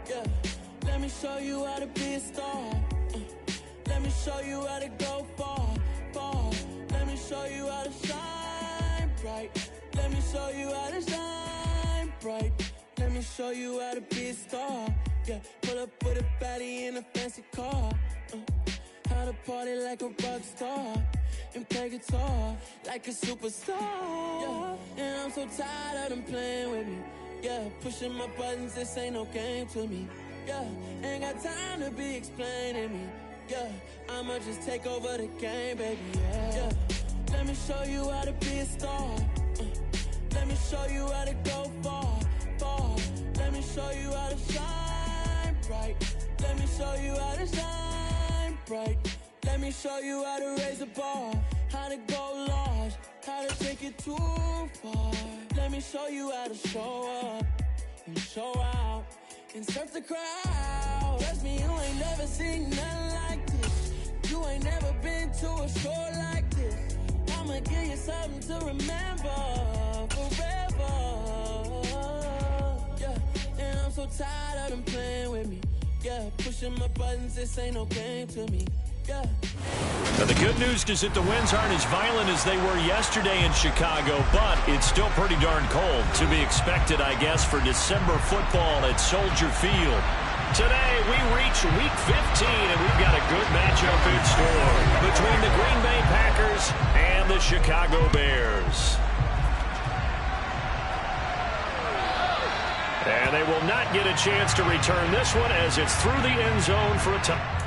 Yeah, let me show you how to be a star. Let me show you how to go far, far. Let me show you how to shine bright. Let me show you how to shine bright. Let me show you how to be a star. Yeah, pull up with a baddie in a fancy car. How to party like a rock star and play guitar like a superstar. Yeah, and I'm so tired of them playing with me. Yeah, pushing my buttons, this ain't no game to me. Yeah, ain't got time to be explaining me. Yeah, I'ma just take over the game, baby. Yeah, let me show you how to be a star. Let me show you how to go far, far. Let me show you how to shine bright. Let me show you how to shine bright. Let me show you how to raise the bar, how to go large, how to take it too far. Let me show you how to show up and show out and surf the crowd. Trust me, you ain't never seen nothing like this. You ain't never been to a show like this. I'ma give you something to remember forever. Yeah, and I'm so tired of them playing with me. Yeah, pushing my buttons, this ain't no game to me. Yeah. Now the good news is that the winds aren't as violent as they were yesterday in Chicago, but it's still pretty darn cold. To be expected, I guess, for December football at Soldier Field. Today, we reach Week 15, and we've got a good matchup in store between the Green Bay Packers and the Chicago Bears. And they will not get a chance to return this one as it's through the end zone for a touchdown.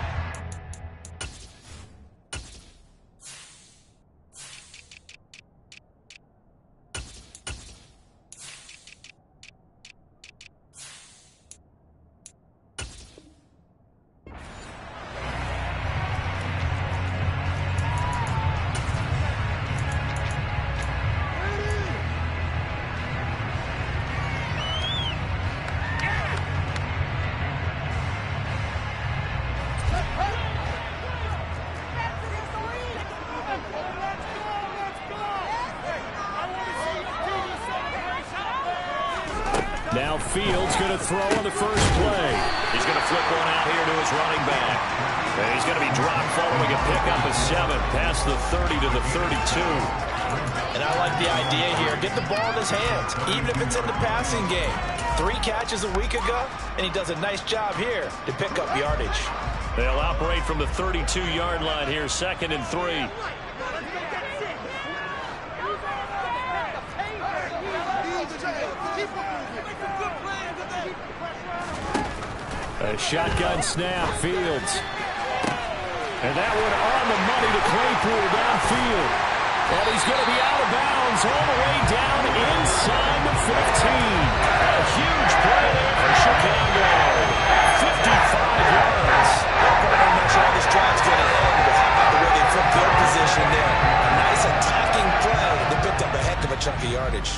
Now Fields going to throw on the first play. He's going to flip one out here to his running back. And he's going to be dropped following a pickup of 7 past the 30 to the 32. And I like the idea here. Get the ball in his hands, even if it's in the passing game. 3 catches a week ago, and he does a nice job here to pick up yardage. They'll operate from the 32-yard line here, 2nd and 3. A shotgun snap, Fields. And that one on the money to Claypool downfield. And he's going to be out of bounds all the way down inside the 15. A huge play there for Chicago. 55 yards. I'm not sure how this drive's going to end, but how about the way they flipped field position there? A nice attacking play. They picked up a heck of a chunk of yardage.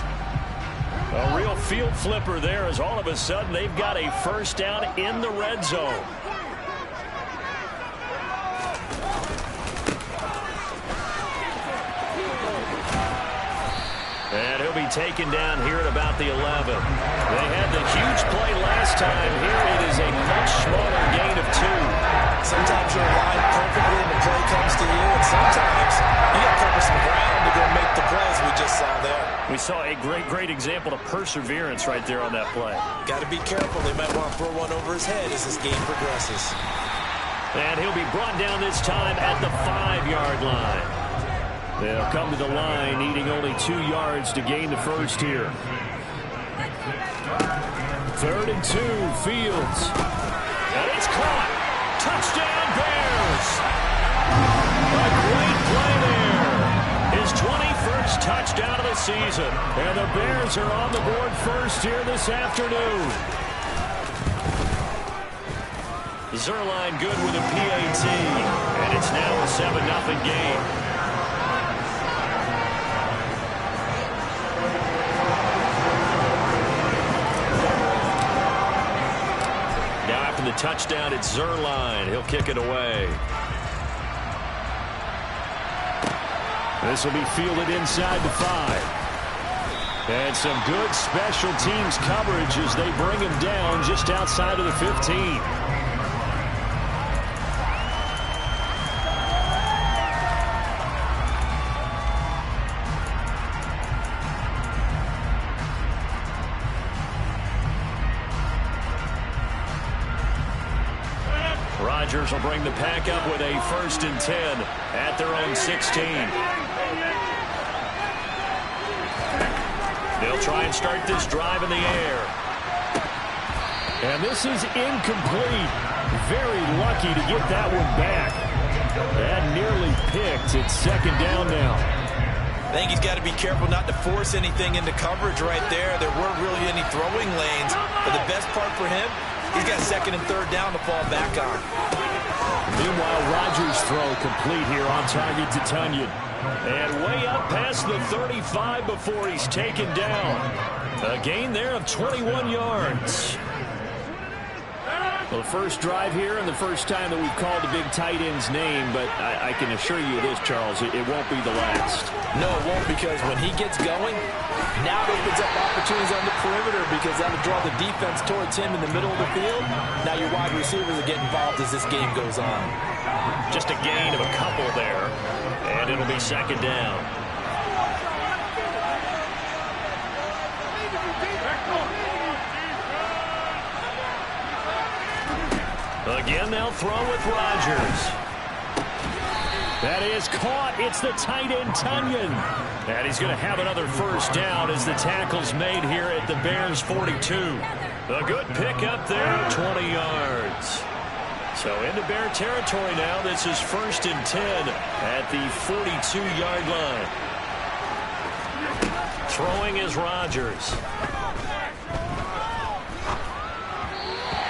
A real field flipper there as all of a sudden they've got a first down in the red zone. And he'll be taken down here at about the 11. They had the huge play last time. Here it is a much smaller gain of 2. Sometimes you're aligned perfectly and the play comes to you, and sometimes you got to cover some ground to go make the plays we just saw there. We saw a great example of perseverance right there on that play. Got to be careful. They might want to throw one over his head as this game progresses. And he'll be brought down this time at the 5-yard line. They'll come to the line, needing only 2 yards to gain the first here. 3rd and 2, Fields. And it's caught. Touchdown, Bears. A great play there. His 21st touchdown of the season. And the Bears are on the board first here this afternoon. Zerline good with a PAT. And it's now a 7-0 game. The touchdown, it's Zerline. He'll kick it away. This will be fielded inside the 5. And some good special teams coverage as they bring him down just outside of the 15. Rodgers will bring the pack up with a 1st and 10 at their own 16. They'll try and start this drive in the air. And this is incomplete. Very lucky to get that one back. That nearly picked. It's 2nd down now. I think he's got to be careful not to force anything into coverage right there. There weren't really any throwing lanes. But the best part for him, he's got 2nd and 3rd down to fall back on. Meanwhile, Rodgers' throw complete here on target to Tunyon. And way up past the 35 before he's taken down. A gain there of 21 yards. Well, the first drive here and the first time that we've called the big tight end's name, but I can assure you this, Charles, it won't be the last. No, it won't, because when he gets going, now it opens up opportunities on the perimeter because that'll draw the defense towards him in the middle of the field. Now your wide receivers will get involved as this game goes on. Just a gain of a couple there, and it'll be 2nd down. Again, they'll throw with Rodgers. That is caught. It's the tight end, Tunyon. And he's going to have another 1st down as the tackle's made here at the Bears' 42. A good pickup there, 20 yards. So into Bear territory now. This is 1st and 10 at the 42-yard line. Throwing is Rodgers.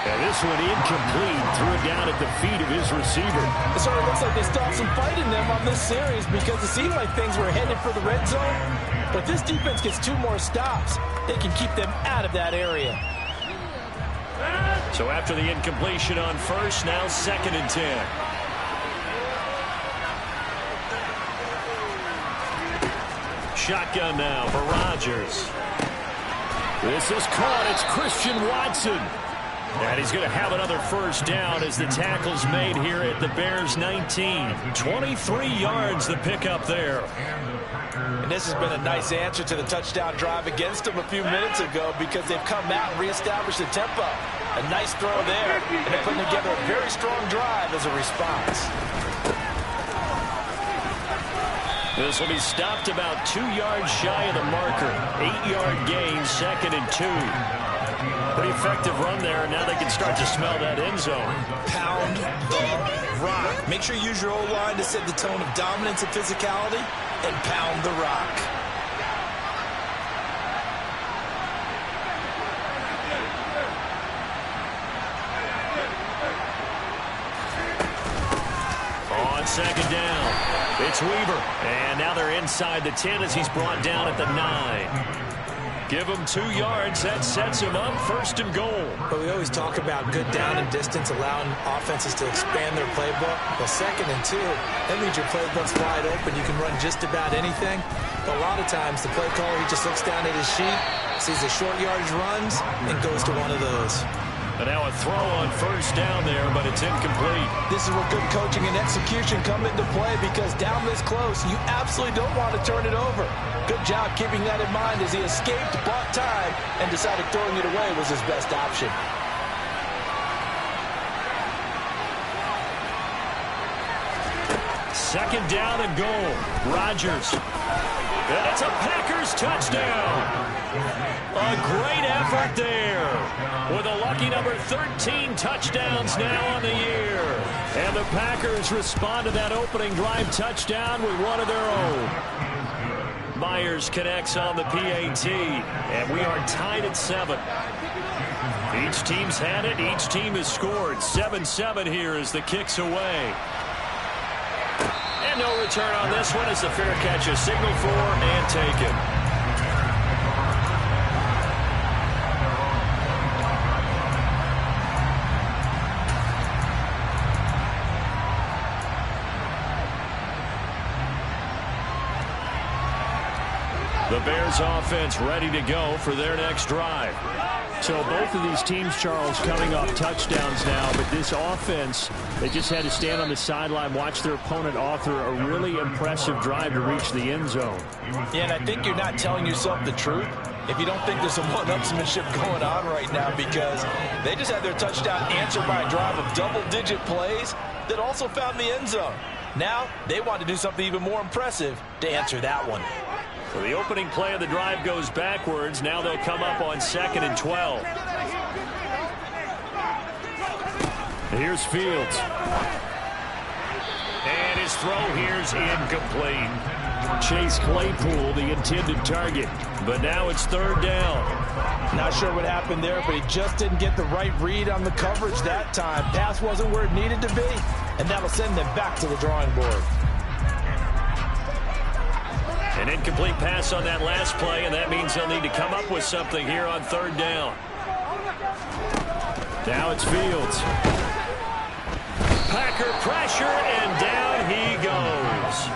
And this one incomplete. Threw it down at the feet of his receiver. It sort of looks like they stopped some fight in them on this series because it seemed like things were headed for the red zone. But if this defense gets 2 more stops, they can keep them out of that area. So after the incompletion on 1st, now 2nd and 10. Shotgun now for Rodgers. This is caught. It's Christian Watson. And he's going to have another 1st down as the tackle's made here at the Bears' 19. 23 yards the pickup there. And this has been a nice answer to the touchdown drive against them a few minutes ago because they've come out and reestablished the tempo. A nice throw there, and they're putting together a very strong drive as a response. This will be stopped about 2 yards shy of the marker. 8-yard gain, 2nd and 2. Pretty effective run there, and now they can start to smell that end zone. Pound the rock. Make sure you use your O-line to set the tone of dominance and physicality, and pound the rock. On 2nd down, it's Weaver. And now they're inside the 10 as he's brought down at the 9. Give him 2 yards. That sets him up 1st and goal. But we always talk about good down and distance, allowing offenses to expand their playbook. Well, 2nd and 2, that means your playbook's wide open. You can run just about anything. But a lot of times, the play caller, he just looks down at his sheet, sees the short yardage runs, and goes to one of those. And now a throw on 1st down there, but it's incomplete. This is where good coaching and execution come into play because down this close, you absolutely don't want to turn it over. Good job keeping that in mind as he escaped, bought time, and decided throwing it away was his best option. Second down and goal. Rodgers. And it's a Packers touchdown. A great effort there. With a lucky number 13 touchdowns now on the year. And the Packers respond to that opening drive touchdown with one of their own. Myers connects on the PAT, and we are tied at 7. Each team's had it. Each team has scored. 7-7 here as the kick's away. And no return on this one as the fair catch is signaled for and taken. The Bears offense ready to go for their next drive. So both of these teams, Charles, coming off touchdowns now, but this offense, they just had to stand on the sideline, watch their opponent author a really impressive drive to reach the end zone. Yeah, and I think you're not telling yourself the truth if you don't think there's some one-upsmanship going on right now, because they just had their touchdown answered by a drive of double-digit plays that also found the end zone. Now they want to do something even more impressive to answer that one. So the opening play of the drive goes backwards. Now they'll come up on 2nd and 12. Here's Fields. And his throw here's incomplete. Chase Claypool, the intended target. But now it's 3rd down. Not sure what happened there, but he just didn't get the right read on the coverage that time. Pass wasn't where it needed to be, and that'll send them back to the drawing board. An incomplete pass on that last play, and that means they'll need to come up with something here on 3rd down. Now it's Fields. Packer pressure, and down he goes.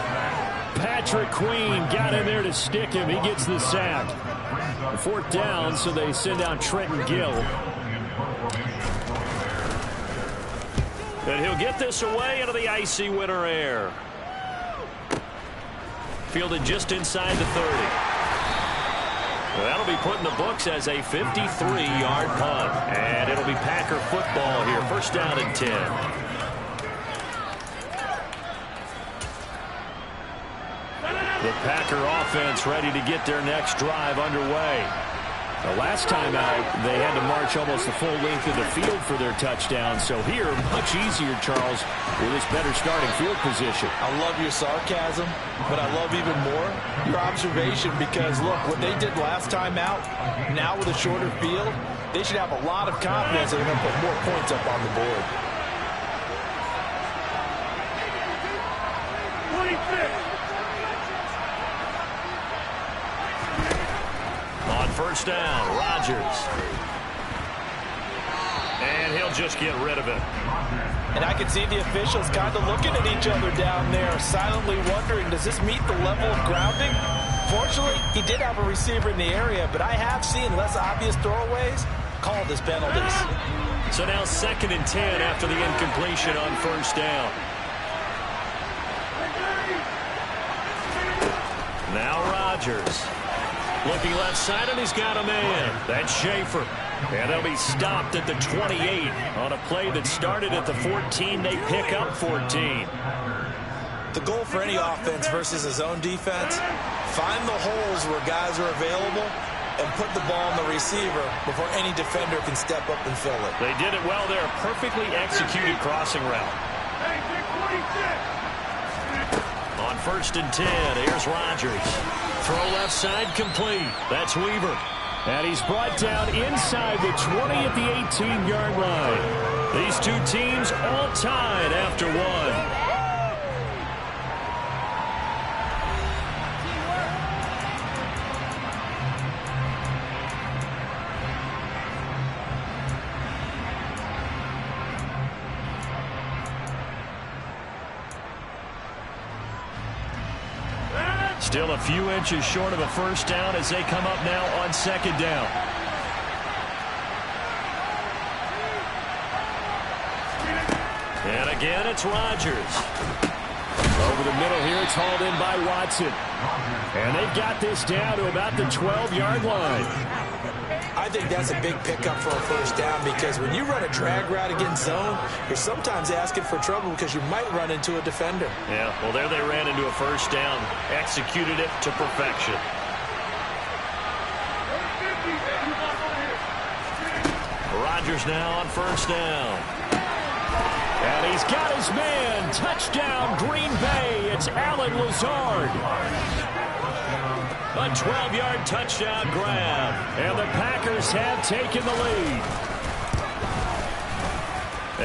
Patrick Queen got in there to stick him. He gets the sack. 4th down, so they send out Trenton Gill. And he'll get this away into the icy winter air. Fielded just inside the 30. Well, that'll be put in the books as a 53-yard punt. And it'll be Packer football here. 1st down and 10. The Packer offense ready to get their next drive underway. The last time out, they had to march almost the full length of the field for their touchdown. So here, much easier, Charles, with this better starting field position. I love your sarcasm, but I love even more your observation, because, look, what they did last time out, now with a shorter field, they should have a lot of confidence that they're going to put more points up on the board. 25. On 1st down, Rodgers. And he'll just get rid of it. And I can see the officials kind of looking at each other down there, silently wondering, does this meet the level of grounding? Fortunately, he did have a receiver in the area, but I have seen less obvious throwaways called as penalties. So now 2nd and 10 after the incompletion on 1st down. Now Rodgers. Looking left side, and he's got a man. That's Schaefer. And they'll be stopped at the 28 on a play that started at the 14. They pick up 14. The goal for any offense versus his own defense, find the holes where guys are available and put the ball on the receiver before any defender can step up and fill it. They did it well there. A perfectly executed crossing route. On 1st and 10, here's Rodgers. Throw left side complete. That's Weaver. And he's brought down inside the 20 at the 18-yard line. These two teams all tied after one. Still a few inches short of a 1st down as they come up now on 2nd down. And again, it's Rodgers. Over the middle here, it's hauled in by Watson. And they've got this down to about the 12-yard line. I think that's a big pickup for a 1st down, because when you run a drag route against zone, you're sometimes asking for trouble because you might run into a defender. Yeah, well, there they ran into a 1st down, executed it to perfection. Rodgers now on 1st down. And he's got his man. Touchdown, Green Bay. It's Allen Lazard. A 12-yard touchdown grab. And the Packers have taken the lead.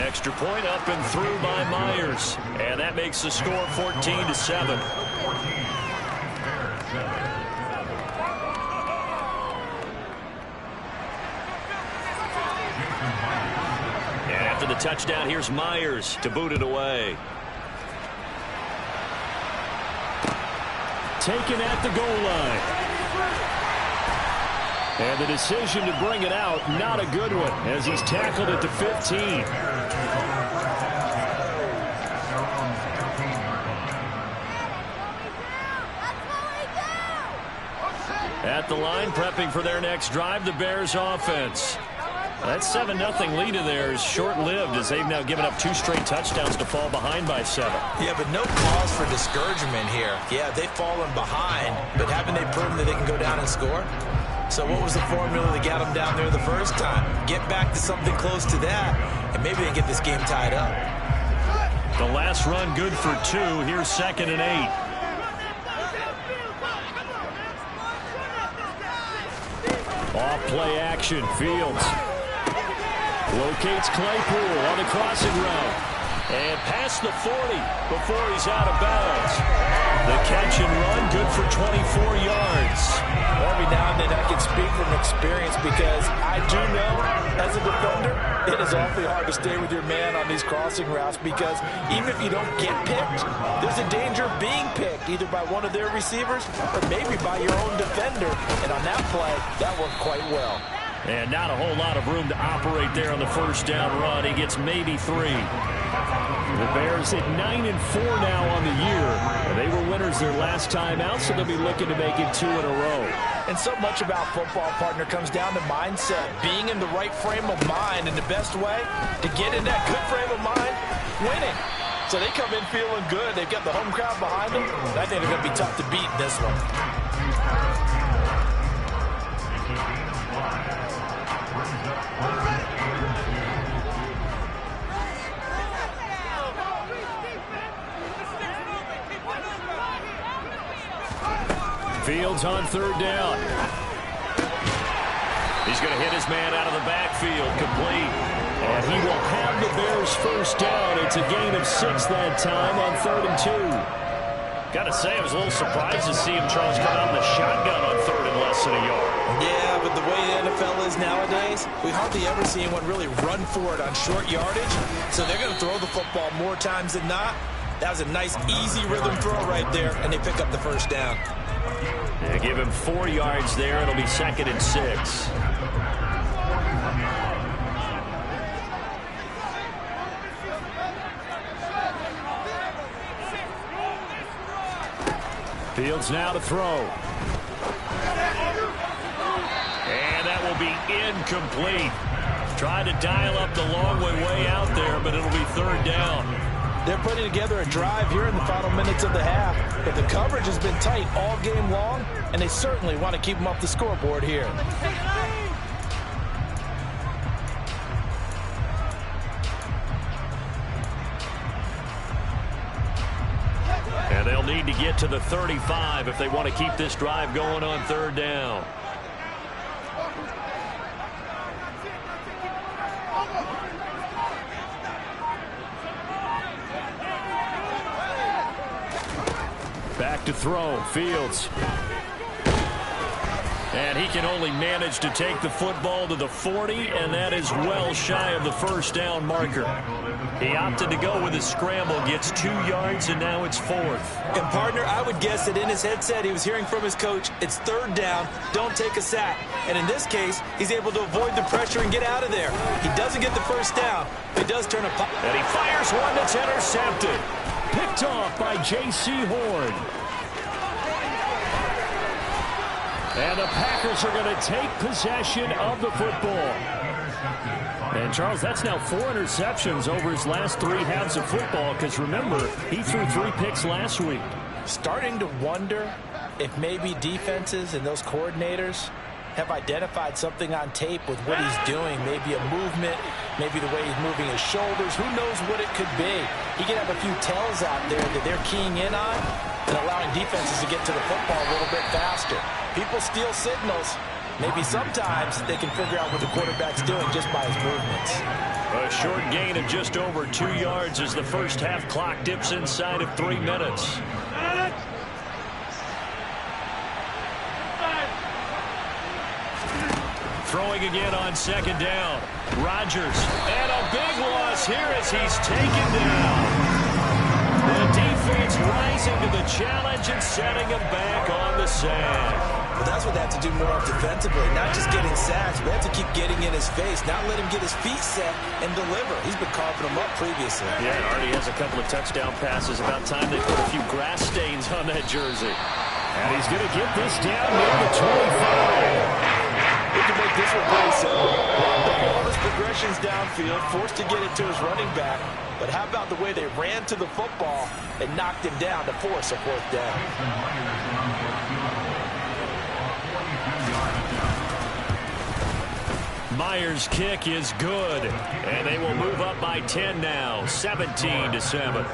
Extra point up and through by Myers. And that makes the score 14-7. And after the touchdown, here's Myers to boot it away. Taken at the goal line. And the decision to bring it out, not a good one, as he's tackled at the 15. At the line, prepping for their next drive, the Bears offense. That 7-0 lead of theirs short-lived as they've now given up 2 straight touchdowns to fall behind by 7. Yeah, but no cause for discouragement here. Yeah, they've fallen behind, but haven't they proven that they can go down and score? So what was the formula that got them down there the first time? Get back to something close to that, and maybe they get this game tied up. The last run good for 2. Here's 2nd and 8. Off play action, Fields. Locates Claypool on the crossing route. And past the 40 before he's out of bounds. The catch and run, good for 24 yards. Every now and then I can speak from experience because I do know, as a defender, it is awfully hard to stay with your man on these crossing routes because even if you don't get picked, there's a danger of being picked either by one of their receivers or maybe by your own defender. And on that play, that worked quite well. And not a whole lot of room to operate there on the first down run. He gets maybe 3. The Bears at 9-4 now on the year. They were winners their last time out, so they'll be looking to make it 2 in a row. And so much about football, partner, comes down to mindset. Being in the right frame of mind, and the best way to get in that good frame of mind, winning. So they come in feeling good. They've got the home crowd behind them. I think they're going to be tough to beat in this one. Fields on 3rd down. He's going to hit his man out of the backfield, complete. And he will have the Bears first down. It's a gain of 6 that time on 3rd and 2. Got to say, I was a little surprised to see him, Charles, come out in the shotgun on 3rd and less than a yard. Yeah, but the way the NFL is nowadays, we hardly ever see anyone really run for it on short yardage. So they're going to throw the football more times than not. That was a nice, easy rhythm throw right there, and they pick up the first down. Yeah, give him 4 yards there. It'll be 2nd and 6. Fields now to throw. And that will be incomplete. Tried to dial up the long way out there, but it'll be 3rd down. They're putting together a drive here in the final minutes of the half, but the coverage has been tight all game long, and they certainly want to keep them off the scoreboard here. And they'll need to get to the 35 if they want to keep this drive going on 3rd down. Back to throw, Fields. And he can only manage to take the football to the 40, and that is well shy of the first down marker. He opted to go with his scramble, gets 2 yards, and now it's 4th. And, partner, I would guess that in his headset he was hearing from his coach, it's 3rd down, don't take a sack. And in this case, he's able to avoid the pressure and get out of there. He doesn't get the first down, but he does turn a punt. And he fires one that's intercepted. Picked off by J.C. Horn. And the Packers are going to take possession of the football. And, Charles, that's now 4 interceptions over his last 3 halves of football because, remember, he threw 3 picks last week. Starting to wonder if maybe defenses and those coordinators have identified something on tape with what he's doing. Maybe a movement, maybe the way he's moving his shoulders. Who knows what it could be? He could have a few tells out there that they're keying in on and allowing defenses to get to the football a little bit faster. People steal signals. Maybe sometimes they can figure out what the quarterback's doing just by his movements. A short gain of just over 2 yards as the first half clock dips inside of 3 minutes. Throwing again on 2nd down. Rodgers, and a big loss here as he's taken down. The defense rising to the challenge and setting him back on the sand. But that's what they have to do more defensively, not just getting sacks, but they have to keep getting in his face, not let him get his feet set and deliver. He's been carving them up previously. Yeah, already has a couple of touchdown passes. About time they put a few grass stains on that jersey. And he's going to get this down near the 25. We can make this one pretty simple. All his progressions downfield, forced to get it to his running back. But how about the way they ran to the football and knocked him down to force a fourth down? Myers' kick is good, and they will move up by 10 now, 17-7.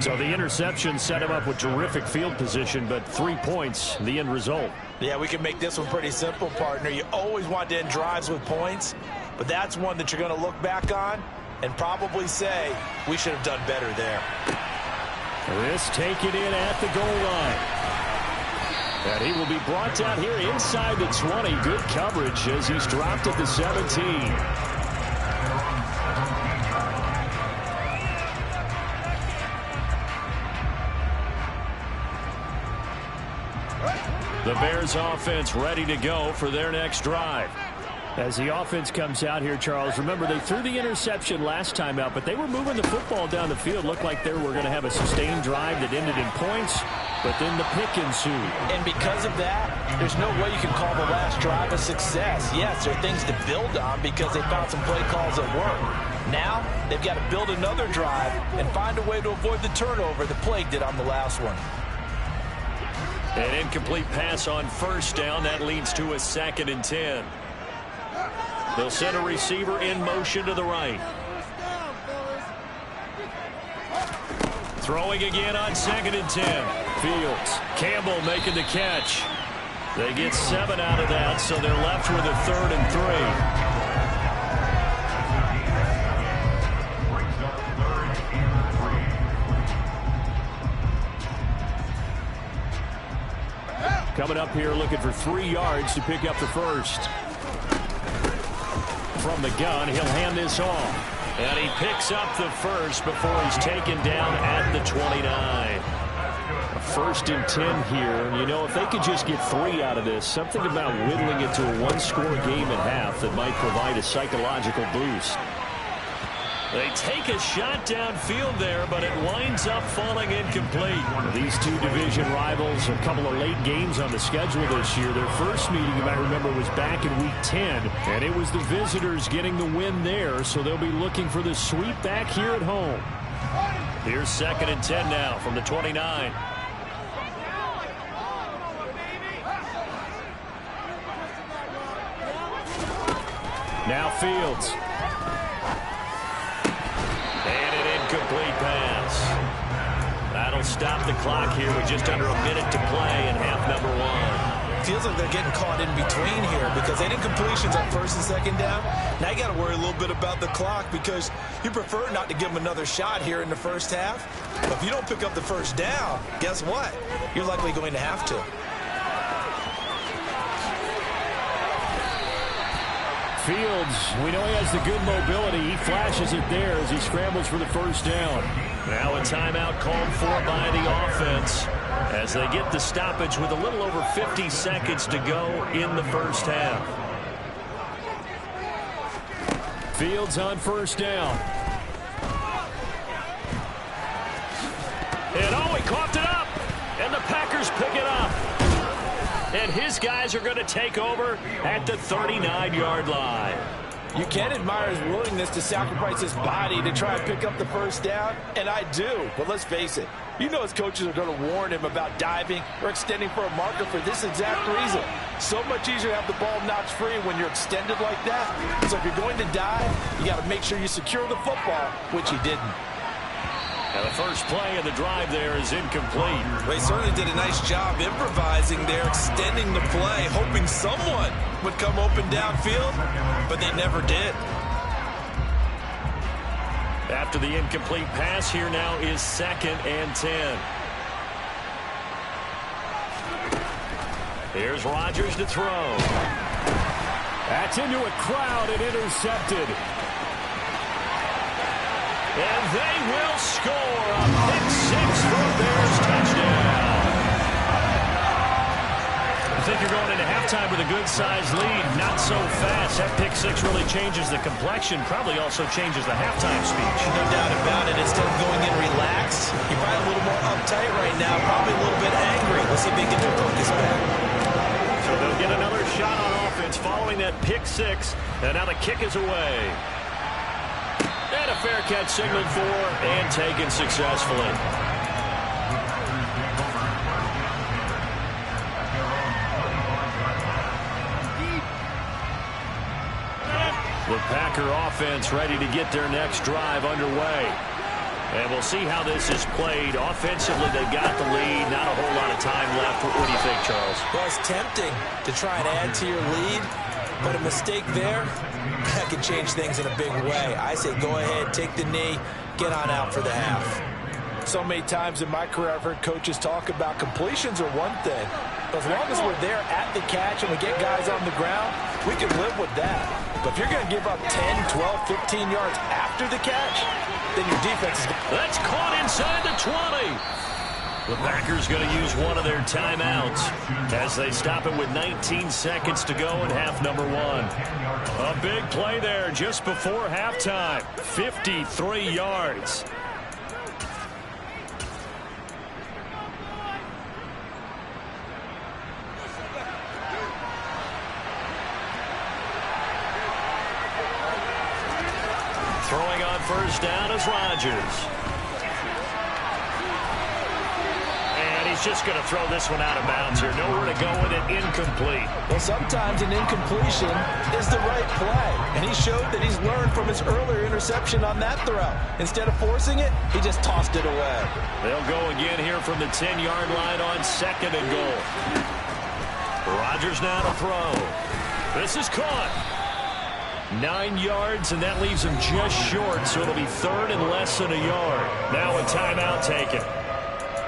So the interception set him up with terrific field position, but 3 points, the end result. Yeah, we can make this one pretty simple, partner. You always want to end drives with points, but that's one that you're going to look back on and probably say, we should have done better there. This taken in at the goal line. And he will be brought down here inside the 20. Good coverage as he's dropped at the 17. The Bears offense ready to go for their next drive. As the offense comes out here, Charles, remember they threw the interception last time out, but they were moving the football down the field. Looked like they were going to have a sustained drive that ended in points, but then the pick ensued. And because of that, there's no way you can call the last drive a success. Yes, there are things to build on because they found some play calls that work. Now, they've got to build another drive and find a way to avoid the turnover that plagued it on the last one. An incomplete pass on first down. That leads to a 2nd and 10. They'll send a receiver in motion to the right. Throwing again on 2nd and 10. Fields. Campbell making the catch. They get 7 out of that, so they're left with a 3rd and 3. Coming up here looking for 3 yards to pick up the first. From the gun, he'll hand this off. And he picks up the first before he's taken down at the 29. A 1st and 10 here. And, you know, if they could just get 3 out of this, something about whittling it to a 1-score game at half that might provide a psychological boost. They take a shot downfield there, but it winds up falling incomplete. These two division rivals, a couple of late games on the schedule this year. Their first meeting, you might remember, was back in Week 10, and it was the visitors getting the win there, so they'll be looking for the sweep back here at home. Here's 2nd and 10 now from the 29. Now Fields. Complete pass. That'll stop the clock here with just under a minute to play in half number 1. Feels like they're getting caught in between here because they did completions on 1st and 2nd down. Now you got to worry a little bit about the clock because you prefer not to give them another shot here in the first half. But if you don't pick up the first down, guess what? You're likely going to have to. Fields, we know he has the good mobility. He flashes it there as he scrambles for the first down. Now a timeout called for by the offense as they get the stoppage with a little over 50 seconds to go in the first half. Fields on 1st down. And oh, he coughed it up. And the Packers pick it up. And his guys are going to take over at the 39-yard line. You can admire his willingness to sacrifice his body to try and pick up the first down, and I do. But let's face it, you know his coaches are going to warn him about diving or extending for a marker for this exact reason. So much easier to have the ball notch free when you're extended like that. So if you're going to dive, you got to make sure you secure the football, which he didn't. And the first play of the drive there is incomplete. Well, he certainly did a nice job improvising there, extending the play, hoping someone would come open downfield, but they never did. After the incomplete pass, here now is 2nd and 10. Here's Rodgers to throw. That's into a crowd and intercepted. And they will score a pick 6 for a Bears touchdown. think you're going into halftime with a good-sized lead. Not so fast. That pick six really changes the complexion. Probably also changes the halftime speech. No doubt about it. Instead of going in relaxed, you're probably a little more uptight right now. Probably a little bit angry. Let's see if they get their focus back. So they'll get another shot on offense following that pick six. And now the kick is away. And a fair catch signaled for and taken successfully. The Packer offense ready to get their next drive underway. And we'll see how this is played. Offensively, they got the lead. Not a whole lot of time left. What do you think, Charles? Well, it's tempting to try and add to your lead, but a mistake there, that can change things in a big way. I say go ahead, take the knee, get on out for the half. So many times in my career I've heard coaches talk about completions are one thing. But as long as we're there at the catch and we get guys on the ground, we can live with that. But if you're going to give up 10, 12, 15 yards after the catch, then your defense is going to... That's caught inside the 20. The Packers going to use one of their timeouts as they stop it with 19 seconds to go in half number one. A big play there just before halftime. 53 yards. Throwing on first down is Rodgers. And he's just going to throw this one out of bounds here. Nowhere to go with it. Incomplete. Well, sometimes an incompletion is the right play. And he showed that he's learned from his earlier interception on that throw. Instead of forcing it, he just tossed it away. They'll go again here from the 10-yard line on second and goal. Rodgers now to throw. This is caught. 9 yards, and that leaves him just short, so it'll be third and less than a yard. Now a timeout taken.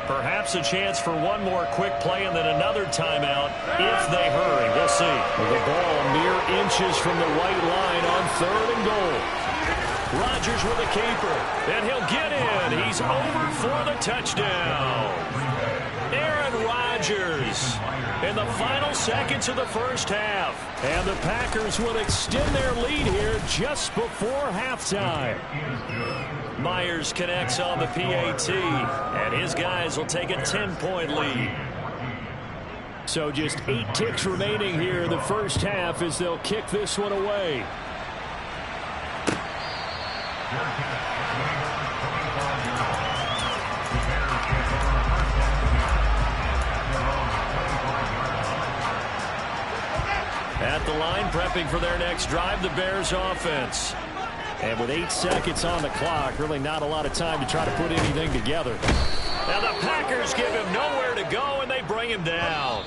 Perhaps a chance for one more quick play and then another timeout if they hurry. We'll see. The ball mere inches from the white line on third and goal. Rodgers with a keeper, and he'll get in. He's over for the touchdown. Aaron Rodgers in the final seconds of the first half. And the Packers will extend their lead here just before halftime. Myers connects on the PAT, and his guys will take a 10-point lead. So just 8 ticks remaining here in the first half as they'll kick this one away. At the line, prepping for their next drive, the Bears offense. And with 8 seconds on the clock, really not a lot of time to try to put anything together. Now the Packers give him nowhere to go, and they bring him down.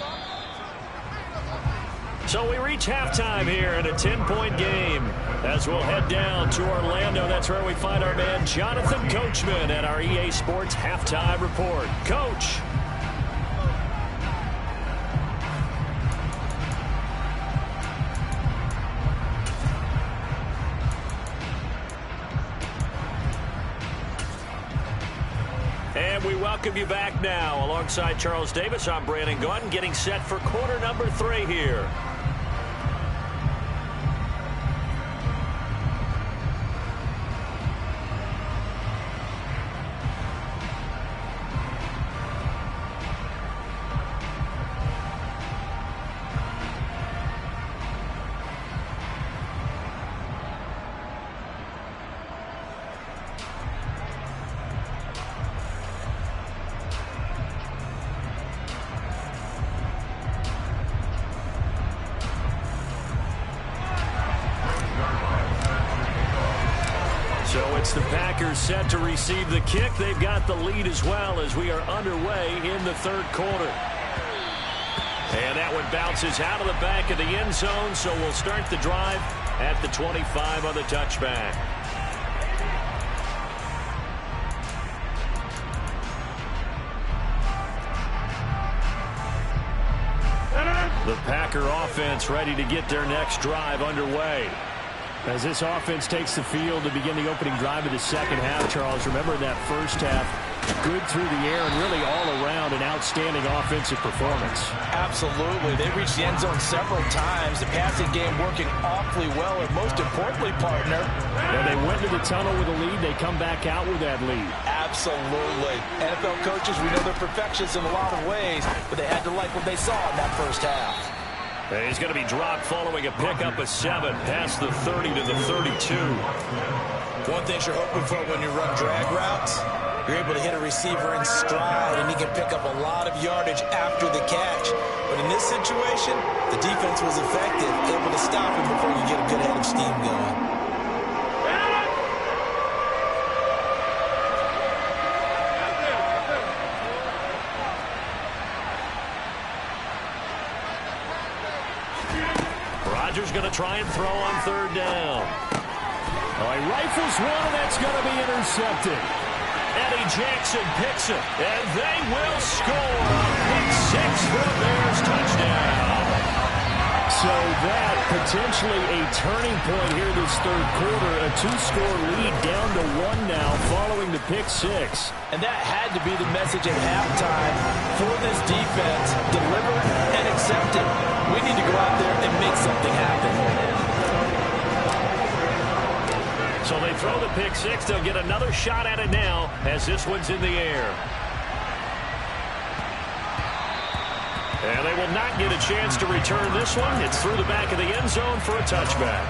So we reach halftime here in a 10-point game as we'll head down to Orlando. That's where we find our man Jonathan Coachman at our EA Sports Halftime Report. Coach. And we welcome you back now. Alongside Charles Davis, I'm Brandon Gaudin, getting set for quarter number 3 here. So it's the Packers set to receive the kick. They've got the lead as well as we are underway in the third quarter. And that one bounces out of the back of the end zone, so we'll start the drive at the 25 on the touchback. The Packer offense ready to get their next drive underway. As this offense takes the field to begin the opening drive of the second half, Charles, remember in that first half, Good through the air and really all around an outstanding offensive performance. Absolutely. They reached the end zone several times. The passing game working awfully well. And most importantly, partner, and they went to the tunnel with a lead. They come back out with that lead. Absolutely. NFL coaches, we know they're perfectionists in a lot of ways, but they had to like what they saw in that first half. He's going to be dropped following a pickup of 7 past the 30 to the 32. One thing you're hoping for when you run drag routes, you're able to hit a receiver in stride, and he can pick up a lot of yardage after the catch. But in this situation, the defense was effective, able to stop him before you get a good head of steam going. Rodgers going to try and throw on 3rd down. Oh, he rifles one, and that's going to be intercepted. Eddie Jackson picks it, and they will score. Pick 6 for a Bears touchdown. So that potentially a turning point here this 3rd quarter. A 2-score lead down to 1 now following the pick 6. And that had to be the message at halftime for this defense. Deliver and accept it. We need to go out there and make something happen. So they throw the pick 6. They'll get another shot at it now as this one's in the air. And they will not get a chance to return this one. It's through the back of the end zone for a touchback.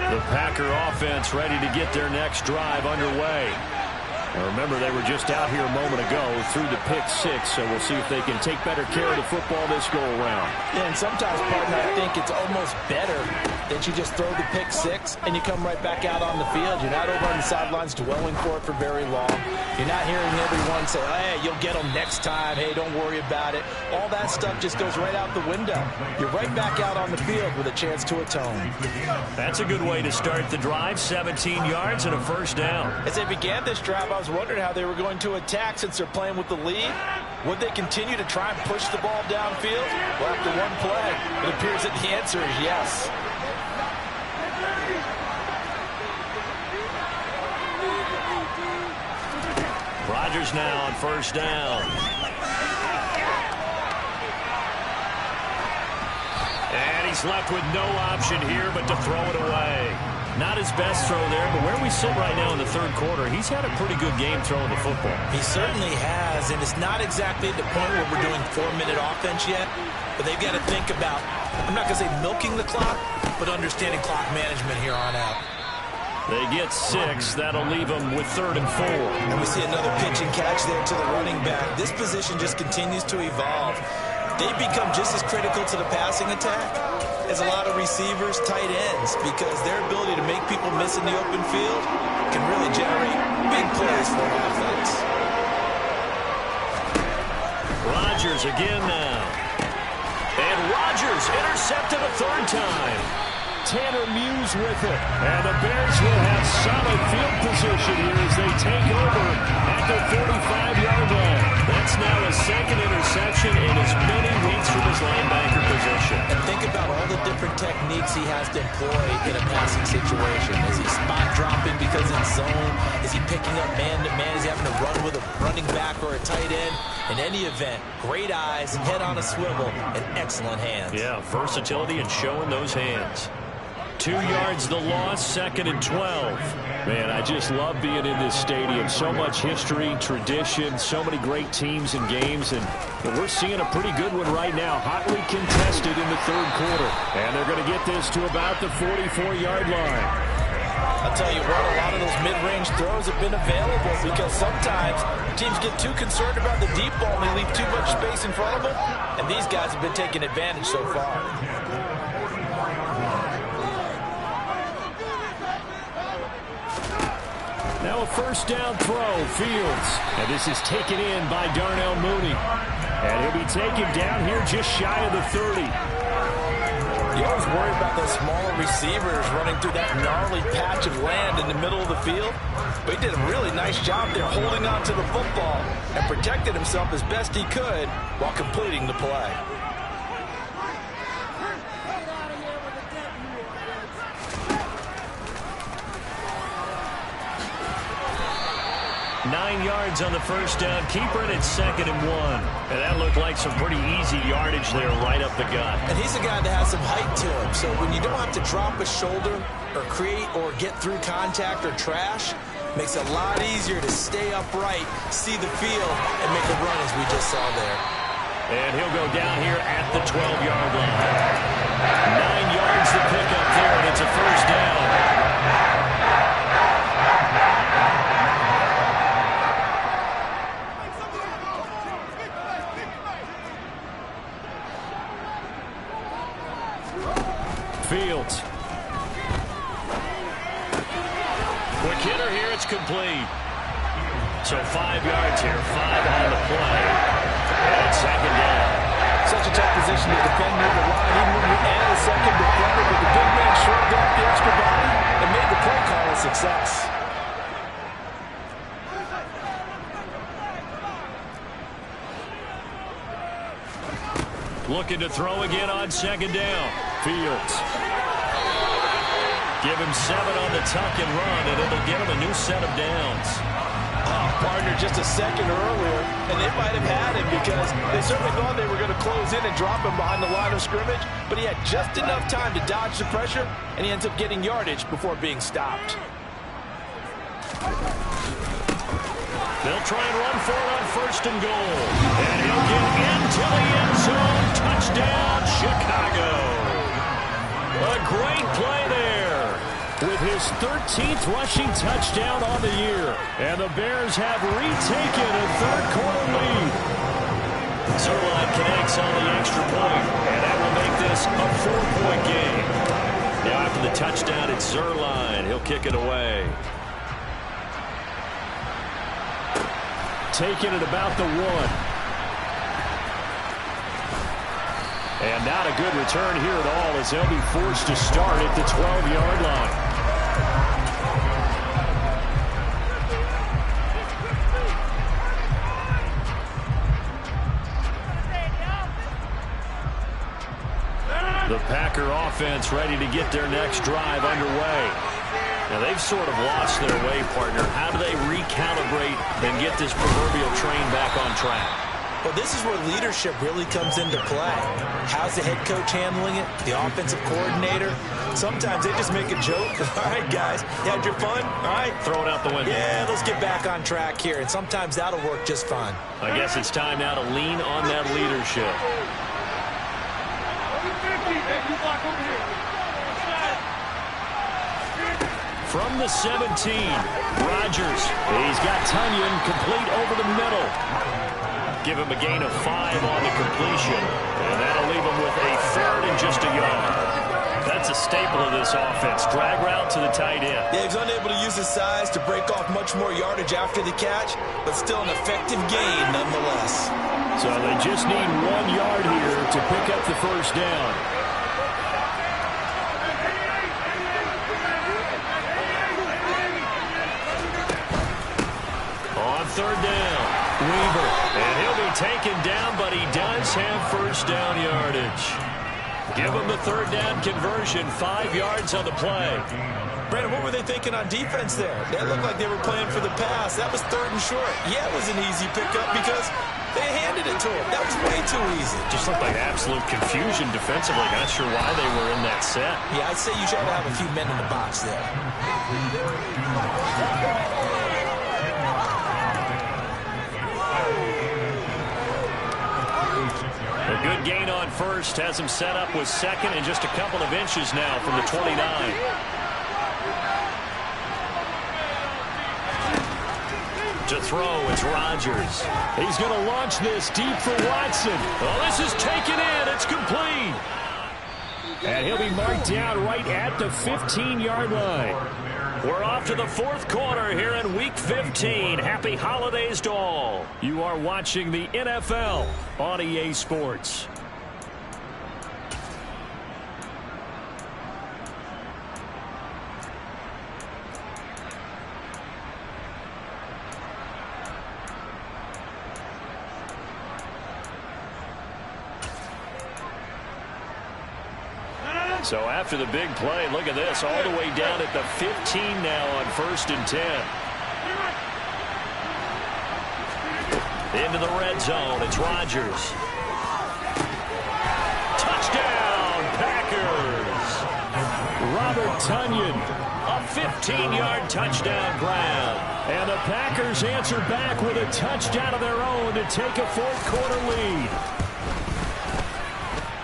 The Packer offense ready to get their next drive underway. Now remember, they were just out here a moment ago through the pick 6, so we'll see if they can take better care of the football this go-around. Yeah, and sometimes, partner, I think it's almost better that you just throw the pick 6 and you come right back out on the field. You're not over on the sidelines dwelling for it for very long. You're not hearing everyone say, hey, you'll get them next time. Hey, don't worry about it. All that stuff just goes right out the window. You're right back out on the field with a chance to atone. That's a good way to start the drive. 17 yards and a 1st down. As they began this drive, I was wondering how they were going to attack since they're playing with the lead. Would they continue to try and push the ball downfield? Well, after one play, it appears that the answer is yes. Rodgers now on 1st down. And he's left with no option here but to throw it away. Not his best throw there, but where we sit right now in the 3rd quarter, he's had a pretty good game throwing the football. He certainly has, and it's not exactly at the point where we're doing 4-minute offense yet, but they've got to think about, I'm not going to say milking the clock, but understanding clock management here on out. They get 6. That'll leave them with 3rd and 4. And we see another pitch and catch there to the running back. This position just continues to evolve. They become just as critical to the passing attack as a lot of receivers, tight ends, because their ability to make people miss in the open field can really generate big plays for an offense. Rodgers again now. And Rodgers intercepted a 3rd time. Tanner Muse with it. And the Bears will have solid field position here as they take over at the 45-yard line. That's now a 2nd interception in as many weeks from his linebacker position. And think about all the different techniques he has to employ in a passing situation. Is he spot dropping because it's zone? Is he picking up man-to-man? Is he having to run with a running back or a tight end? In any event, great eyes, head on a swivel, and excellent hands. Yeah, versatility and showing those hands. 2 yards the loss, 2nd and 12. Man, I just love being in this stadium. So much history, tradition, so many great teams and games, and we're seeing a pretty good one right now, hotly contested in the 3rd quarter. And they're going to get this to about the 44-yard line. I'll tell you what, a lot of those mid-range throws have been available because sometimes teams get too concerned about the deep ball and they leave too much space in front of them, and these guys have been taking advantage so far. Now a 1st down throw, Fields. And this is taken in by Darnell Mooney. And he'll be taken down here just shy of the 30. You always worry about those smaller receivers running through that gnarly patch of land, and in the middle of the field. But he did a really nice job there holding on to the football and protected himself as best he could while completing the play. Nine yards on the first down. Keeper it at 2nd and 1. And that looked like some pretty easy yardage there right up the gut. And he's a guy that has some height to him. So when you don't have to drop a shoulder or create or get through contact or trash, makes it a lot easier to stay upright, see the field, and make a run as we just saw there. And he'll go down here at the 12-yard line. 9 yards to pick up there, and it's a first down. Fields. Quick hitter here, it's complete. So 5 yards here, 5 on the play. And it's 2nd down. Such a tough position to defend near the line, even when you add a second defender, but the big man shrugged off the extra body and made the play call a success. Looking to throw again on 2nd down. Fields. Give him 7 on the tuck and run, and it'll give him a new set of downs. Oh, partner, just a second earlier, and they might have had him because they certainly thought they were going to close in and drop him behind the line of scrimmage, but he had just enough time to dodge the pressure, and he ends up getting yardage before being stopped. They'll try and run for it on 1st and goal. And he'll get into the end zone. Touchdown, Chicago. A great play there with his 13th rushing touchdown on the year. And the Bears have retaken a third-quarter lead. Zerline connects on the extra point, and that will make this a 4-point game. Now after the touchdown, it's Zerline. He'll kick it away. Taking it about the 1. And not a good return here at all as they'll be forced to start at the 12-yard line. The Packer offense ready to get their next drive underway. Now, they've sort of lost their way, partner. How do they recalibrate and get this proverbial train back on track? Well, this is where leadership really comes into play. How's the head coach handling it? The offensive coordinator? Sometimes they just make a joke. All right, guys, you had your fun? All right. Throw it out the window. Yeah, let's get back on track here. And sometimes that'll work just fine. I guess it's time now to lean on that leadership. From the 17, Rodgers. He's got Tunyon complete over the middle. Give him a gain of 5 on the completion. And that'll leave him with a 3rd and just a yard. That's a staple of this offense. Drag route to the tight end. Yeah, he's unable to use his size to break off much more yardage after the catch, but still an effective gain nonetheless. So they just need 1 yard here to pick up the first down. On 3rd down, Weaver. And he'll be taken down, but he does have first down yardage. Give him the 3rd down conversion, 5 yards on the play. Brandon, what were they thinking on defense there? That looked like they were playing for the pass. That was 3rd and short. Yeah, it was an easy pickup because they handed it to him. That was way too easy. Just looked like absolute confusion defensively. Not sure why they were in that set. Yeah, I'd say you should have a few men in the box there. A good gain on first has him set up with 2nd and just a couple of inches now from the 29. To throw, it's Rodgers. He's going to launch this deep for Watson. Oh, this is taken in. It's complete. And he'll be marked down right at the 15-yard line. We're off to the 4th quarter here in Week 15. Happy holidays to all. You are watching the NFL on EA Sports. So after the big play, look at this, all the way down at the 15 now on 1st and 10. Into the red zone, it's Rodgers. Touchdown, Packers! Robert Tonyan, a 15-yard touchdown grab. And the Packers answer back with a touchdown of their own to take a fourth-quarter lead.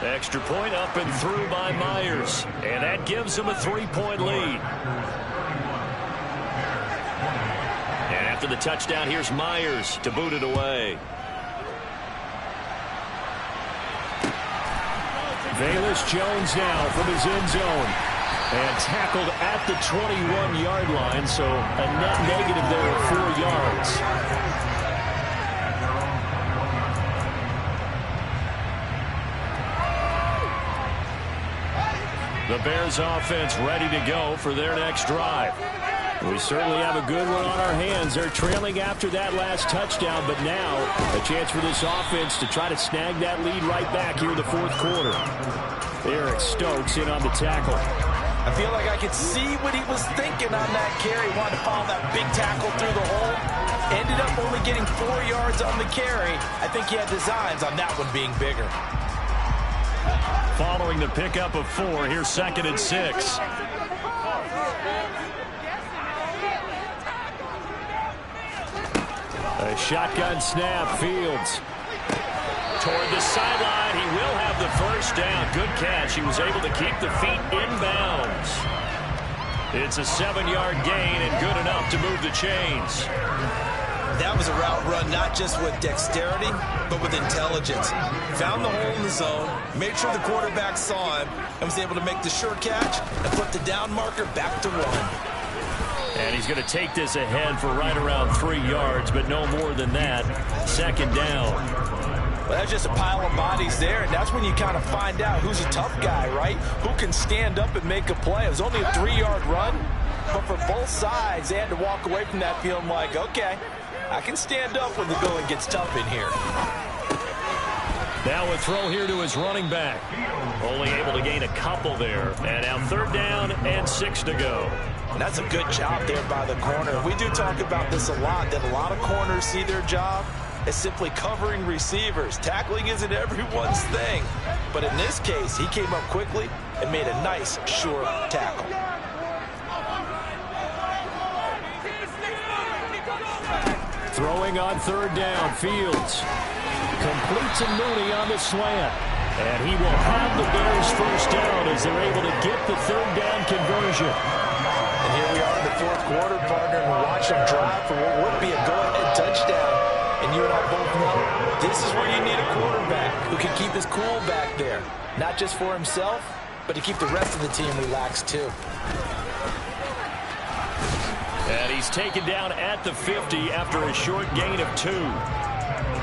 Extra point up and through by Myers. And that gives them a 3-point lead. And after the touchdown, here's Myers to boot it away. Velus Jones now from his end zone. And tackled at the 21-yard line, so a net negative there of 4 yards. The Bears offense ready to go for their next drive. We certainly have a good one on our hands. They're trailing after that last touchdown, but now a chance for this offense to try to snag that lead right back here in the fourth quarter. Eric Stokes in on the tackle. I feel like I could see what he was thinking on that carry. Wanted to follow that big tackle through the hole. Ended up only getting 4 yards on the carry. I think he had designs on that one being bigger. Following the pickup of 4, here's 2nd and 6. A shotgun snap, Fields. Toward the sideline, he will have the first down. Good catch. He was able to keep the feet inbounds. It's a 7-yard gain and good enough to move the chains. That was a route run not just with dexterity, but with intelligence. Found the hole in the zone, made sure the quarterback saw him, and was able to make the sure catch and put the down marker back to 1. And he's going to take this ahead for right around 3 yards, but no more than that. 2nd down. Well, that's just a pile of bodies there, and that's when you kind of find out who's a tough guy, right? Who can stand up and make a play. It was only a 3-yard run, but for both sides, they had to walk away from that feeling like, okay, I can stand up when the going gets tough in here. Now a throw here to his running back. Only able to gain a couple there. And now 3rd down and 6 to go. And that's a good job there by the corner. We do talk about this a lot, that a lot of corners see their job as simply covering receivers. Tackling isn't everyone's thing. But in this case, he came up quickly and made a nice, sure tackle. Throwing on 3rd down, Fields. Completes a Mooney on the slant. And he will have the Bears first down as they're able to get the 3rd down conversion. And here we are in the fourth quarter, partner, and watch them drive for what would be a go-ahead touchdown. And you and I both know this is where you need a quarterback who can keep his cool back there. Not just for himself, but to keep the rest of the team relaxed too. And he's taken down at the 50 after a short gain of 2.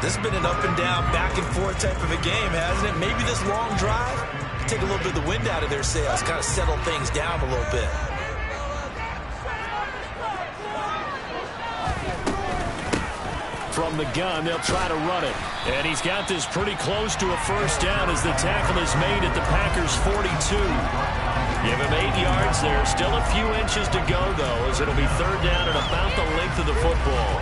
This has been an up and down, back and forth type of a game, hasn't it? Maybe this long drive can take a little bit of the wind out of their sails, kind of settle things down a little bit. From the gun, they'll try to run it. And he's got this pretty close to a first down as the tackle is made at the Packers' 42. Give him 8 yards there. Still a few inches to go, though, as it'll be 3rd down and about the length of the football.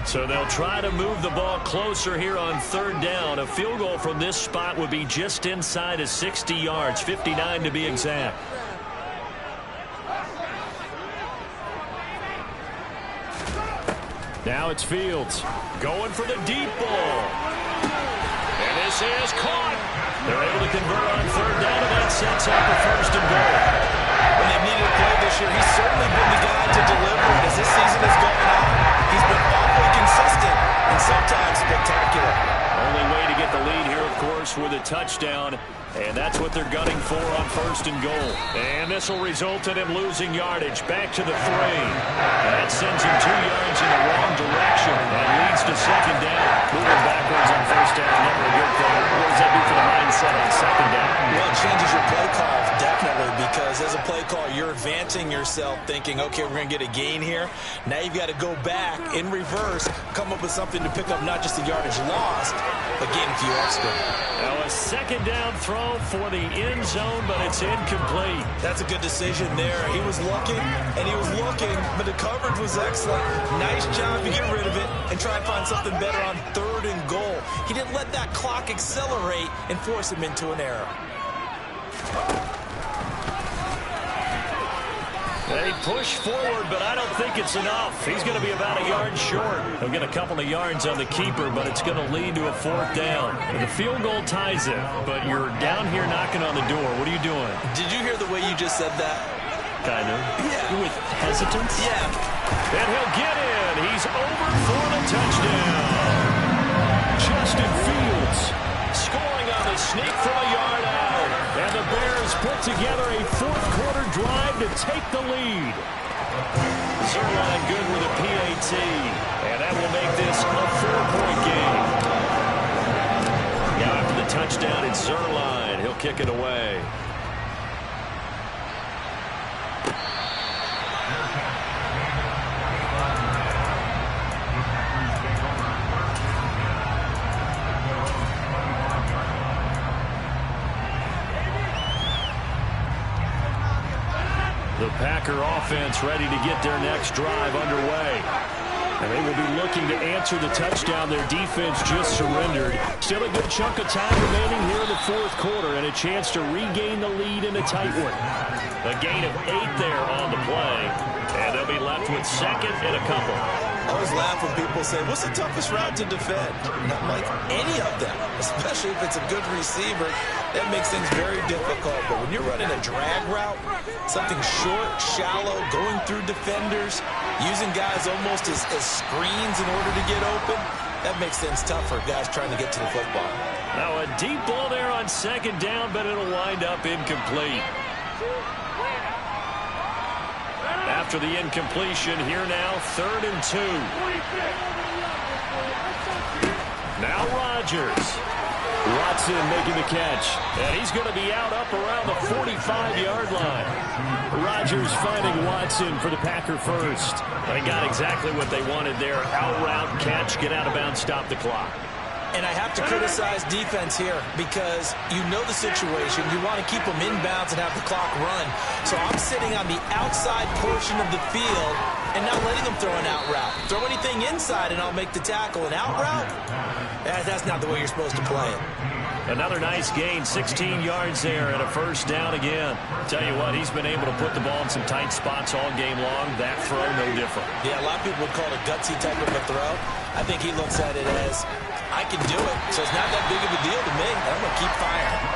So they'll try to move the ball closer here on 3rd down. A field goal from this spot would be just inside of 60 yards, 59 to be exact. Now it's Fields going for the deep ball. And this is caught. They're able to convert on 3rd down, and that sets up the 1st and goal. When they've needed a play this year, he's certainly been the guy to deliver. And as this season has gone on, he's been awfully consistent and sometimes spectacular. Only way to get the lead here, of course, with a touchdown. And that's what they're gunning for on 1st and goal. And this will result in him losing yardage. Back to the 3. And that sends him 2 yards in the wrong direction. And leads to 2nd down. Moving backwards on 1st down, never a good thing. What does that do for the mindset on 2nd down? Well, it changes your play calls. Definitely, because as a play caller, you're advancing yourself thinking, okay, we're going to get a gain here. Now you've got to go back in reverse, come up with something to pick up not just the yardage lost, but gain a few extra. Now a second down throw for the end zone, but it's incomplete. That's a good decision there. He was looking, and he was looking, but the coverage was excellent. Nice job to get rid of it and try and find something better on 3rd and goal. He didn't let that clock accelerate and force him into an error. They push forward, but I don't think it's enough. He's going to be about a yard short. He'll get a couple of yards on the keeper, but it's going to lead to a 4th down. And the field goal ties it, but you're down here knocking on the door. What are you doing? Did you hear the way you just said that? Kind of. Yeah. With hesitance? Yeah. And he'll get in. He's over for the touchdown. Justin Fields scoring on the sneak from a yard out. And the Bears put together a 4th-quarter drive to take the lead. Zerline good with a PAT. And that will make this a 4-point game. Now after the touchdown, it's Zerline. He'll kick it away. The Packer offense ready to get their next drive underway. And they will be looking to answer the touchdown their defense just surrendered. Still a good chunk of time remaining here in the 4th quarter and a chance to regain the lead in a tight one. A gain of 8 there on the play. And they'll be left with 2nd and a couple. I always laugh when people say, what's the toughest route to defend? And I'm like, any of them, especially if it's a good receiver. That makes things very difficult. But when you're running a drag route, something short, shallow, going through defenders, using guys almost as screens in order to get open, that makes things tough for guys trying to get to the football. Now a deep ball there on 2nd down, but it'll wind up incomplete. After the incompletion, here now, 3rd and 2. Now Rodgers. Watson making the catch. And he's going to be out up around the 45-yard line. Rodgers finding Watson for the Packer first. They got exactly what they wanted there. Out route, catch, get out of bounds, stop the clock. And I have to criticize defense here because you know the situation. You want to keep them inbounds and have the clock run. So I'm sitting on the outside portion of the field and not letting them throw an out route. Throw anything inside and I'll make the tackle. An out route? That's not the way you're supposed to play it. Another nice gain, 16 yards there and a 1st down again. Tell you what, he's been able to put the ball in some tight spots all game long. That throw, no different. Yeah, a lot of people would call it a gutsy type of a throw. I think he looks at it as, I can do it, so it's not that big of a deal to me. I'm going to keep firing.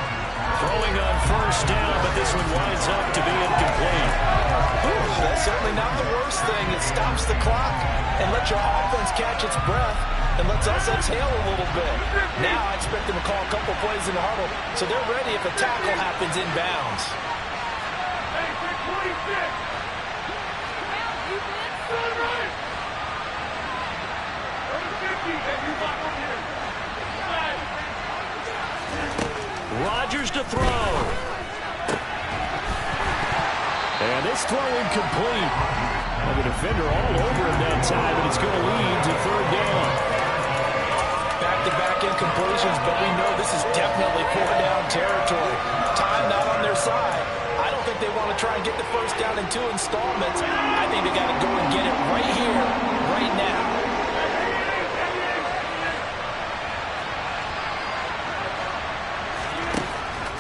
Throwing on 1st down, but this one winds up to be incomplete. That's certainly not the worst thing. It stops the clock and lets your offense catch its breath and lets us exhale a little bit. Now I expect them to call a couple plays in the huddle, so they're ready if a tackle happens inbounds. Rodgers to throw. And this throw incomplete. And the defender all over him that time, and it's going to lead to 3rd down. Back-to-back incompletions, but we know this is definitely 4th down territory. Time not on their side. I don't think they want to try and get the 1st down in 2 installments. I think they got to go and get it right here, right now.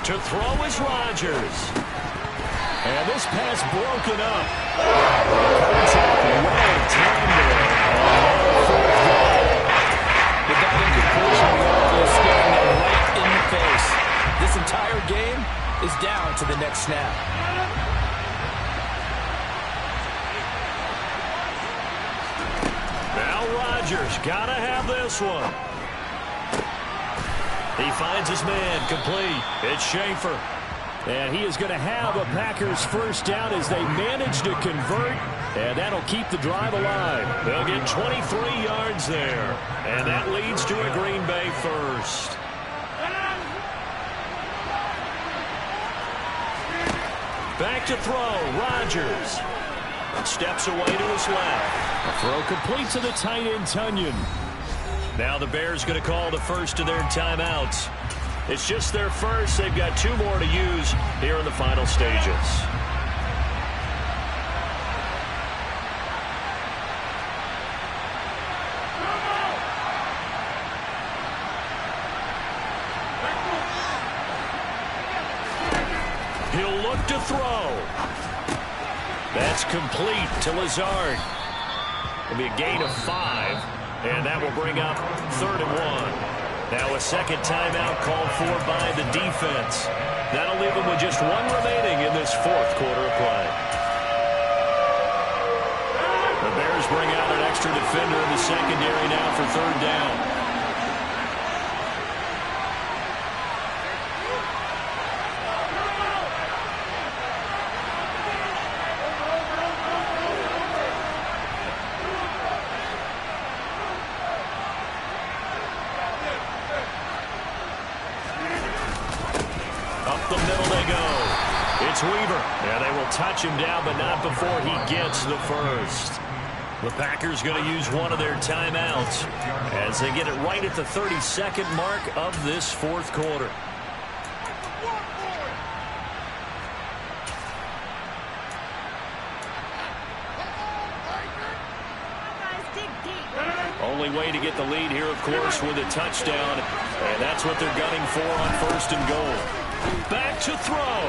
To throw is Rodgers. And this pass broken up. With that incompletion, is staring them right in the face. This entire game is down to the next snap. Now Rodgers gotta have this one. He finds his man, complete. It's Schaefer. And he is going to have a Packers 1st down as they manage to convert. And that'll keep the drive alive. They'll get 23 yards there. And that leads to a Green Bay 1st. Back to throw. Rodgers steps away to his left. A throw complete to the tight end, Tunyon. Now the Bears going to call the first of their timeouts. It's just their first. They've got 2 more to use here in the final stages. He'll look to throw. That's complete to Lazard. It'll be a gain of 5, and that will bring up 3rd and 1. Now a second timeout called for by the defense. That'll leave them with just 1 remaining in this 4th quarter of play. The Bears bring out an extra defender in the secondary now for 3rd down. Weaver. Yeah, they will touch him down, but not before he gets the first. The Packers going to use one of their timeouts as they get it right at the 32nd mark of this 4th quarter. Only way to get the lead here, of course, with a touchdown, and that's what they're gunning for on 1st and goal. Back to throw.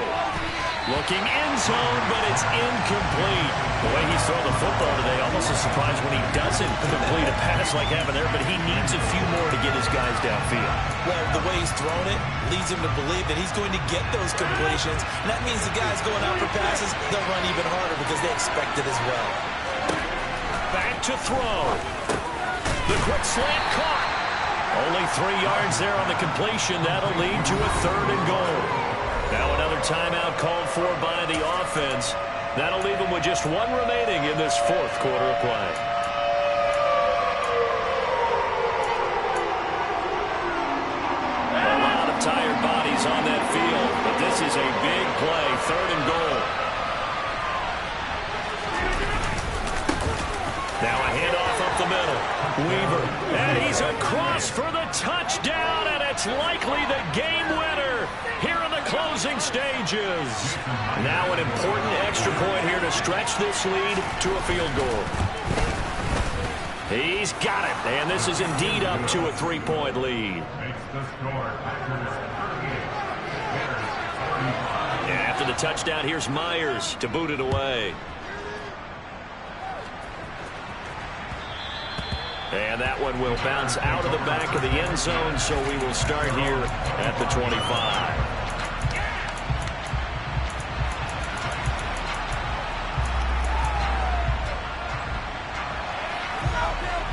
Looking end zone, but it's incomplete. The way he's throwing the football today, almost a surprise when he doesn't complete a pass like having there, but he needs a few more to get his guys downfield. Well, the way he's thrown it leads him to believe that he's going to get those completions, and that means the guys going out for passes, they'll run even harder because they expect it as well. Back to throw. The quick slant caught. Only 3 yards there on the completion. That'll lead to a 3rd and goal. Now another timeout called for by the offense. That'll leave them with just 1 remaining in this 4th quarter of play. A lot of tired bodies on that field, but this is a big play. 3rd and goal. Now a handoff up the middle. Weaver, and he's across for the touchdown, and it's likely the game winner here in the closing stages. Now an important extra point here to stretch this lead to a field goal. He's got it, and this is indeed up to a 3-point lead. And after the touchdown, here's Myers to boot it away. And that one will bounce out of the back of the end zone, so we will start here at the 25.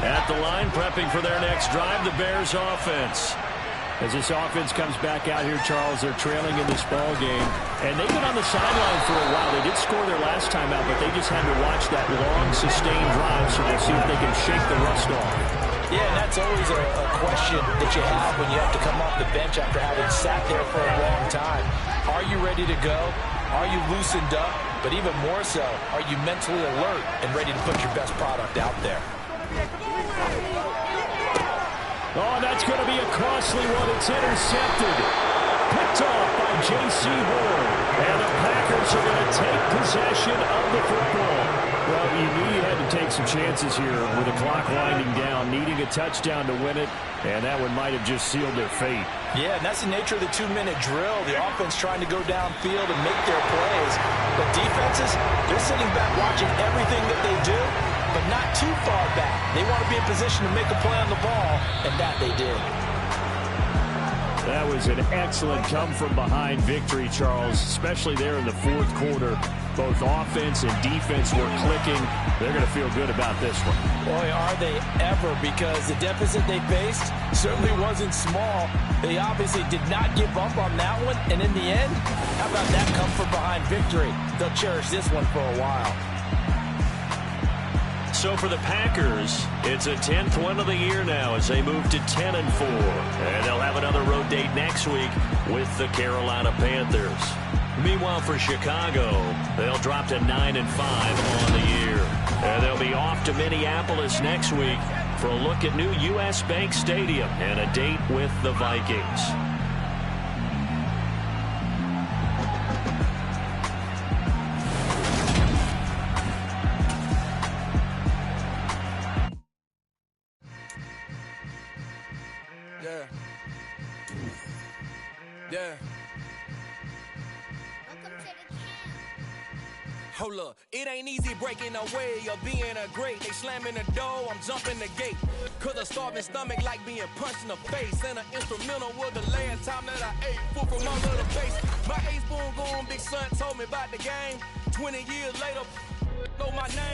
At the line, prepping for their next drive, the Bears offense. As this offense comes back out here, Charles, they're trailing in this ball game. And they've been on the sideline for a while. They did score their last time out, but they just had to watch that long, sustained drive, so we'll see if they can shake the rust off. Yeah, and that's always a question that you have when you have to come off the bench after having sat there for a long time. Are you ready to go? Are you loosened up? But even more so, are you mentally alert and ready to put your best product out there? Oh, that's going to be a costly one. It's intercepted. Picked off by J.C. Horn. And the Packers are going to take possession of the football. Well, you knew you had to take some chances here with the clock winding down, needing a touchdown to win it, and that one might have just sealed their fate. Yeah, and that's the nature of the 2-minute drill. The offense trying to go downfield and make their plays. But defenses, they're sitting back watching everything that they do, but not too far back. They want to be in position to make a play on the ball, and that they did. That was an excellent come-from-behind victory, Charles, especially there in the 4th quarter. Both offense and defense were clicking. They're going to feel good about this one. Boy, are they ever, because the deficit they faced certainly wasn't small. They obviously did not give up on that one, and in the end, how about that come-from-behind victory? They'll cherish this one for a while. So for the Packers, it's a 10th win of the year now as they move to 10-4. And they'll have another road date next week with the Carolina Panthers. Meanwhile, for Chicago, they'll drop to 9-5 on the year. And they'll be off to Minneapolis next week for a look at new U.S. Bank Stadium and a date with the Vikings. Yeah. Hold up, it ain't easy breaking away or being a great. They slamming the door, I'm jumping the gate. Cause a starving stomach like being punched in the face. And an instrumental will delay the time that I ate. Food from all of the base. My ace boom going, big son told me about the game. 20 years later, know my name.